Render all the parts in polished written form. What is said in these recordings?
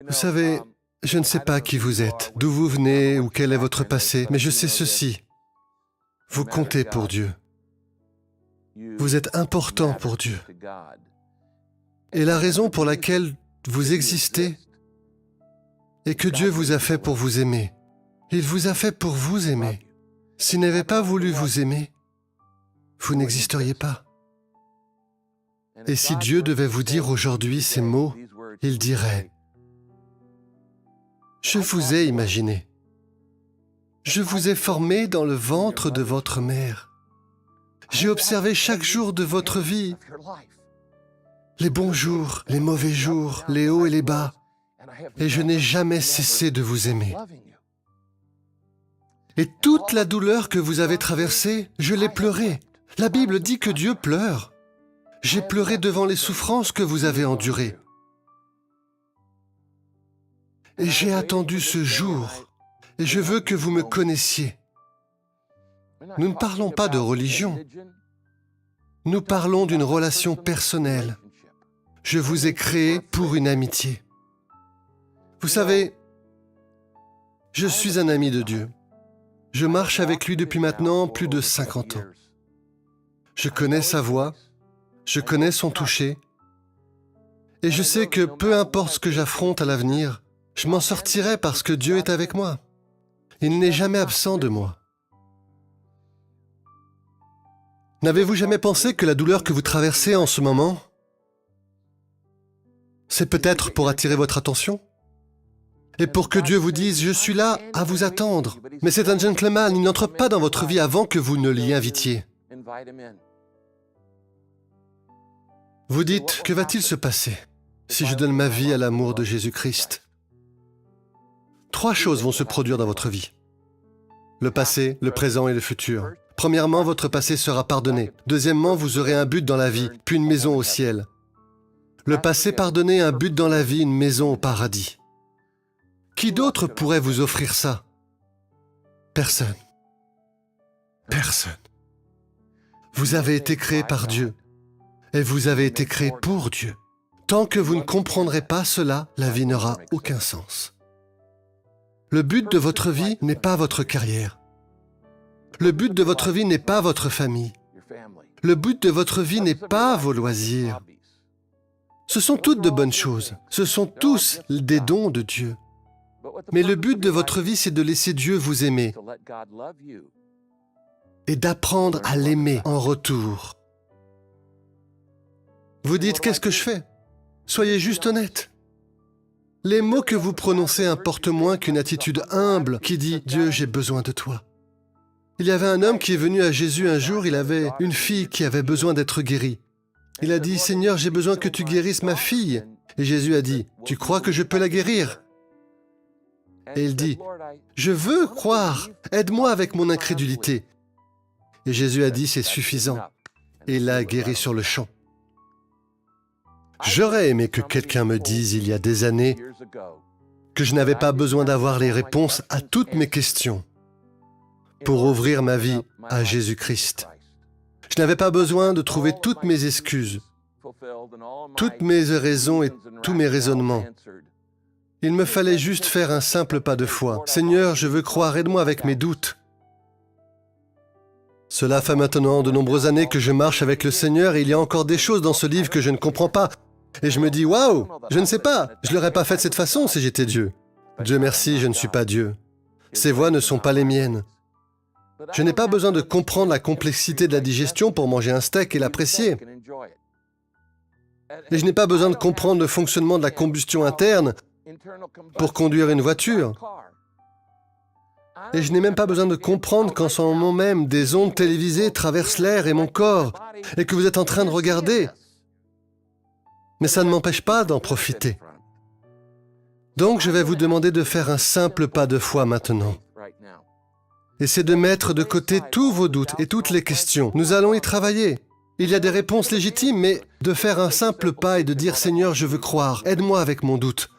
Vous savez, je ne sais pas qui vous êtes, d'où vous venez ou quel est votre passé, mais je sais ceci. Vous comptez pour Dieu. Vous êtes important pour Dieu. Et la raison pour laquelle vous existez est que Dieu vous a fait pour vous aimer. Il vous a fait pour vous aimer. S'il n'avait pas voulu vous aimer, vous n'existeriez pas. Et si Dieu devait vous dire aujourd'hui ces mots, il dirait, « Je vous ai imaginé. Je vous ai formé dans le ventre de votre mère. J'ai observé chaque jour de votre vie, les bons jours, les mauvais jours, les hauts et les bas, et je n'ai jamais cessé de vous aimer. Et toute la douleur que vous avez traversée, je l'ai pleurée. La Bible dit que Dieu pleure. J'ai pleuré devant les souffrances que vous avez endurées. Et j'ai attendu ce jour, et je veux que vous me connaissiez. Nous ne parlons pas de religion. Nous parlons d'une relation personnelle. Je vous ai créé pour une amitié. Vous savez, je suis un ami de Dieu. Je marche avec lui depuis maintenant plus de 50 ans. Je connais sa voix, je connais son toucher, et je sais que peu importe ce que j'affronte à l'avenir, je m'en sortirai parce que Dieu est avec moi. Il n'est jamais absent de moi. N'avez-vous jamais pensé que la douleur que vous traversez en ce moment, c'est peut-être pour attirer votre attention? Et pour que Dieu vous dise, je suis là à vous attendre. Mais c'est un gentleman, il n'entre pas dans votre vie avant que vous ne l'y invitiez. Vous dites, que va-t-il se passer si je donne ma vie à l'amour de Jésus-Christ? 3 choses vont se produire dans votre vie. Le passé, le présent et le futur. Premièrement, votre passé sera pardonné. Deuxièmement, vous aurez un but dans la vie, puis une maison au ciel. Le passé pardonné, un but dans la vie, une maison au paradis. Qui d'autre pourrait vous offrir ça? Personne. Personne. Vous avez été créé par Dieu. Et vous avez été créé pour Dieu. Tant que vous ne comprendrez pas cela, la vie n'aura aucun sens. Le but de votre vie n'est pas votre carrière. Le but de votre vie n'est pas votre famille. Le but de votre vie n'est pas vos loisirs. Ce sont toutes de bonnes choses. Ce sont tous des dons de Dieu. Mais le but de votre vie, c'est de laisser Dieu vous aimer et d'apprendre à l'aimer en retour. Vous dites, qu'est-ce que je fais? Soyez juste honnête. Les mots que vous prononcez importent moins qu'une attitude humble qui dit « Dieu, j'ai besoin de toi ». Il y avait un homme qui est venu à Jésus un jour, il avait une fille qui avait besoin d'être guérie. Il a dit « Seigneur, j'ai besoin que tu guérisses ma fille ». Et Jésus a dit « Tu crois que je peux la guérir ?» Et il dit « Je veux croire, aide-moi avec mon incrédulité. » Et Jésus a dit « C'est suffisant. » Et il l'a guéri sur le champ. J'aurais aimé que quelqu'un me dise il y a des années que je n'avais pas besoin d'avoir les réponses à toutes mes questions pour ouvrir ma vie à Jésus-Christ. Je n'avais pas besoin de trouver toutes mes excuses, toutes mes raisons et tous mes raisonnements. Il me fallait juste faire un simple pas de foi. Seigneur, je veux croire, aide-moi avec mes doutes. Cela fait maintenant de nombreuses années que je marche avec le Seigneur et il y a encore des choses dans ce livre que je ne comprends pas. Et je me dis, waouh, je ne sais pas, je ne l'aurais pas fait de cette façon si j'étais Dieu. Dieu merci, je ne suis pas Dieu. Ces voies ne sont pas les miennes. Je n'ai pas besoin de comprendre la complexité de la digestion pour manger un steak et l'apprécier. Et je n'ai pas besoin de comprendre le fonctionnement de la combustion interne pour conduire une voiture. Et je n'ai même pas besoin de comprendre qu'en ce moment même, des ondes télévisées traversent l'air et mon corps, et que vous êtes en train de regarder. Mais ça ne m'empêche pas d'en profiter. Donc je vais vous demander de faire un simple pas de foi maintenant. Et c'est de mettre de côté tous vos doutes et toutes les questions. Nous allons y travailler. Il y a des réponses légitimes, mais de faire un simple pas et de dire « Seigneur, je veux croire, aide-moi avec mon doute.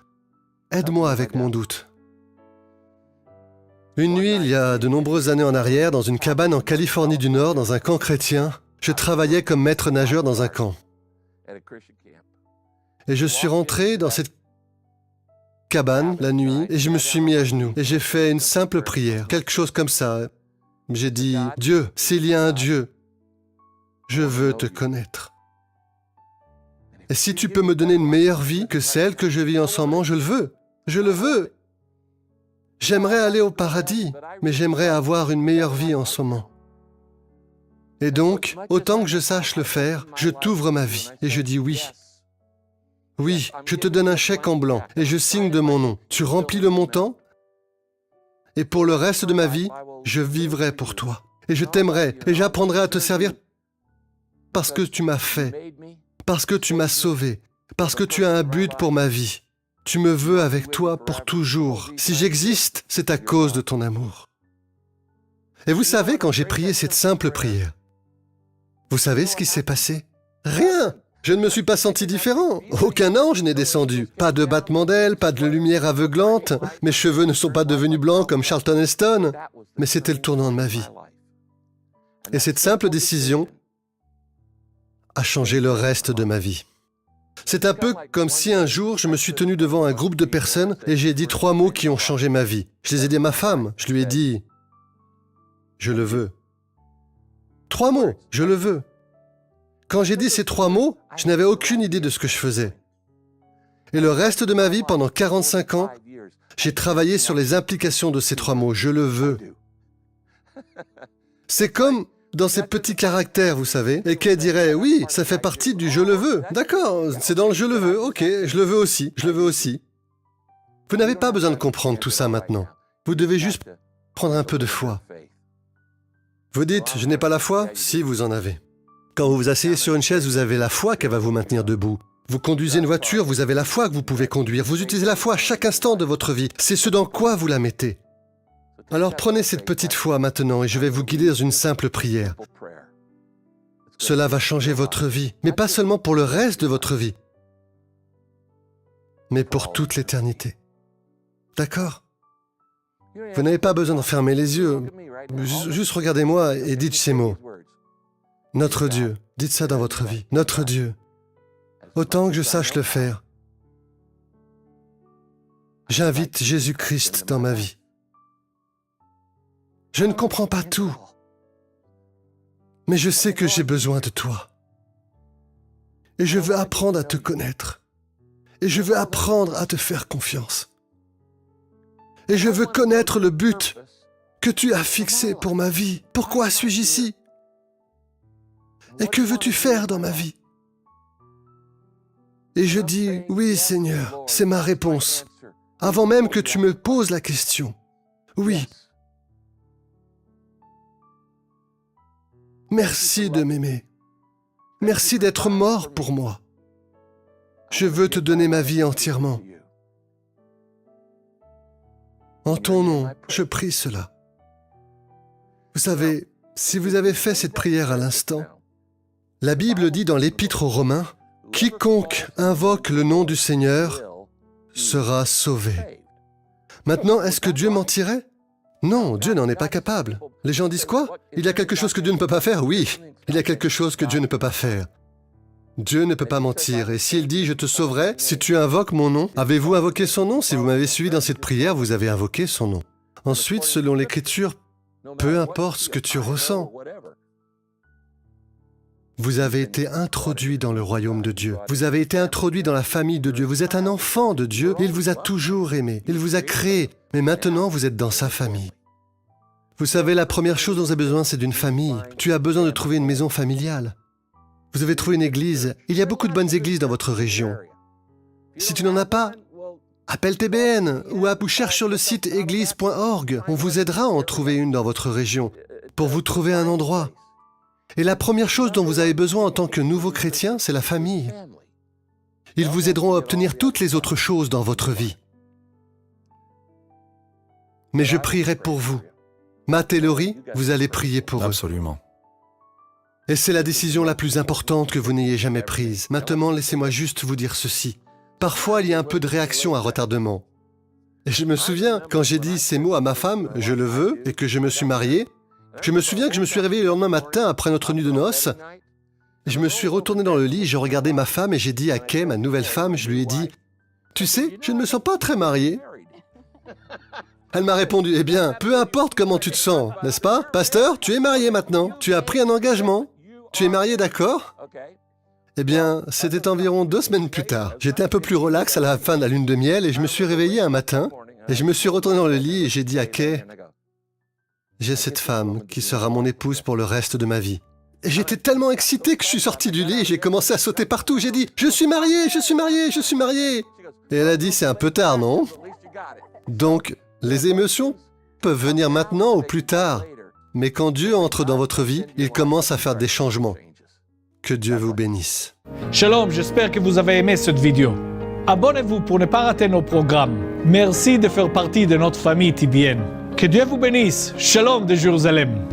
Aide-moi avec mon doute. » Une nuit, il y a de nombreuses années en arrière, dans une cabane en Californie du Nord, dans un camp chrétien, je travaillais comme maître nageur dans un camp. Et je suis rentré dans cette cabane la nuit et je me suis mis à genoux. Et j'ai fait une simple prière, quelque chose comme ça. J'ai dit, Dieu, s'il y a un Dieu, je veux te connaître. Et si tu peux me donner une meilleure vie que celle que je vis en ce moment, je le veux. Je le veux. J'aimerais aller au paradis, mais j'aimerais avoir une meilleure vie en ce moment. Et donc, autant que je sache le faire, je t'ouvre ma vie et je dis oui. Oui, je te donne un chèque en blanc et je signe de mon nom. Tu remplis le montant et pour le reste de ma vie, je vivrai pour toi. Et je t'aimerai et j'apprendrai à te servir parce que tu m'as fait, parce que tu m'as sauvé, parce que tu as un but pour ma vie. Tu me veux avec toi pour toujours. Si j'existe, c'est à cause de ton amour. Et vous savez, quand j'ai prié cette simple prière, vous savez ce qui s'est passé? Rien! Je ne me suis pas senti différent. Aucun ange n'est descendu. Pas de battement d'ailes, pas de lumière aveuglante. Mes cheveux ne sont pas devenus blancs comme Charlton Heston. Mais c'était le tournant de ma vie. Et cette simple décision a changé le reste de ma vie. C'est un peu comme si un jour je me suis tenu devant un groupe de personnes et j'ai dit 3 mots qui ont changé ma vie. Je les ai dit à ma femme. Je lui ai dit « Je le veux ». 3 mots, je le veux. Quand j'ai dit ces 3 mots, je n'avais aucune idée de ce que je faisais. Et le reste de ma vie, pendant 45 ans, j'ai travaillé sur les implications de ces 3 mots. Je le veux. C'est comme dans ces petits caractères, vous savez, et qu'elle dirait, oui, ça fait partie du je le veux. D'accord, c'est dans le je le veux. Ok, je le veux aussi, je le veux aussi. Vous n'avez pas besoin de comprendre tout ça maintenant. Vous devez juste prendre un peu de foi. Vous dites, je n'ai pas la foi? Si, vous en avez. Quand vous vous asseyez sur une chaise, vous avez la foi qu'elle va vous maintenir debout. Vous conduisez une voiture, vous avez la foi que vous pouvez conduire. Vous utilisez la foi à chaque instant de votre vie. C'est ce dans quoi vous la mettez. Alors prenez cette petite foi maintenant et je vais vous guider dans une simple prière. Cela va changer votre vie, mais pas seulement pour le reste de votre vie, mais pour toute l'éternité. D'accord? Vous n'avez pas besoin de fermer les yeux. Juste regardez-moi et dites ces mots. Notre Dieu, dites ça dans votre vie. Notre Dieu, autant que je sache le faire, j'invite Jésus-Christ dans ma vie. Je ne comprends pas tout, mais je sais que j'ai besoin de toi. Et je veux apprendre à te connaître. Et je veux apprendre à te faire confiance. Et je veux connaître le but que tu as fixé pour ma vie. Pourquoi suis-je ici? Et que veux-tu faire dans ma vie? Et je dis, oui Seigneur, c'est ma réponse, avant même que tu me poses la question. Oui. Merci de m'aimer. Merci d'être mort pour moi. Je veux te donner ma vie entièrement. En ton nom, je prie cela. Vous savez, si vous avez fait cette prière à l'instant, la Bible dit dans l'Épître aux Romains, « Quiconque invoque le nom du Seigneur sera sauvé. » Maintenant, est-ce que Dieu mentirait? Non, Dieu n'en est pas capable. Les gens disent quoi? Il y a quelque chose que Dieu ne peut pas faire? Oui, il y a quelque chose que Dieu ne peut pas faire. Dieu ne peut pas mentir. Et s'il dit « Je te sauverai », si tu invoques mon nom, avez-vous invoqué son nom? Si vous m'avez suivi dans cette prière, vous avez invoqué son nom. Ensuite, selon l'Écriture, peu importe ce que tu ressens, vous avez été introduit dans le royaume de Dieu. Vous avez été introduit dans la famille de Dieu. Vous êtes un enfant de Dieu. Il vous a toujours aimé. Il vous a créé. Mais maintenant, vous êtes dans sa famille. Vous savez, la première chose dont vous avez besoin, c'est d'une famille. Tu as besoin de trouver une maison familiale. Vous avez trouvé une église. Il y a beaucoup de bonnes églises dans votre région. Si tu n'en as pas, appelle TBN ou cherche sur le site église.org. On vous aidera à en trouver une dans votre région pour vous trouver un endroit. Et la première chose dont vous avez besoin en tant que nouveau chrétien, c'est la famille. Ils vous aideront à obtenir toutes les autres choses dans votre vie. Mais je prierai pour vous. Matt et Laurie, vous allez prier pour eux. Absolument. Et c'est la décision la plus importante que vous n'ayez jamais prise. Maintenant, laissez-moi juste vous dire ceci. Parfois, il y a un peu de réaction à retardement. Et je me souviens, quand j'ai dit ces mots à ma femme, « Je le veux » et que je me suis marié, je me souviens que je me suis réveillé le lendemain matin après notre nuit de noces. Je me suis retourné dans le lit, j'ai regardé ma femme et j'ai dit à Kay, ma nouvelle femme, je lui ai dit « tu sais, je ne me sens pas très marié. Elle m'a répondu, eh bien, peu importe comment tu te sens, n'est-ce pas? Pasteur, tu es marié maintenant. Tu as pris un engagement. Tu es marié, d'accord? Eh bien, c'était environ 2 semaines plus tard. J'étais un peu plus relax à la fin de la lune de miel et je me suis réveillé un matin et je me suis retourné dans le lit et j'ai dit à Kay, j'ai cette femme qui sera mon épouse pour le reste de ma vie. Et j'étais tellement excité que je suis sorti du lit et j'ai commencé à sauter partout. J'ai dit, je suis marié, je suis marié, je suis marié. Et elle a dit, c'est un peu tard, non? Donc, les émotions peuvent venir maintenant ou plus tard. Mais quand Dieu entre dans votre vie, il commence à faire des changements. Que Dieu vous bénisse. Shalom, j'espère que vous avez aimé cette vidéo. Abonnez-vous pour ne pas rater nos programmes. Merci de faire partie de notre famille TBN. Que Dieu vous bénisse. Shalom de Jérusalem.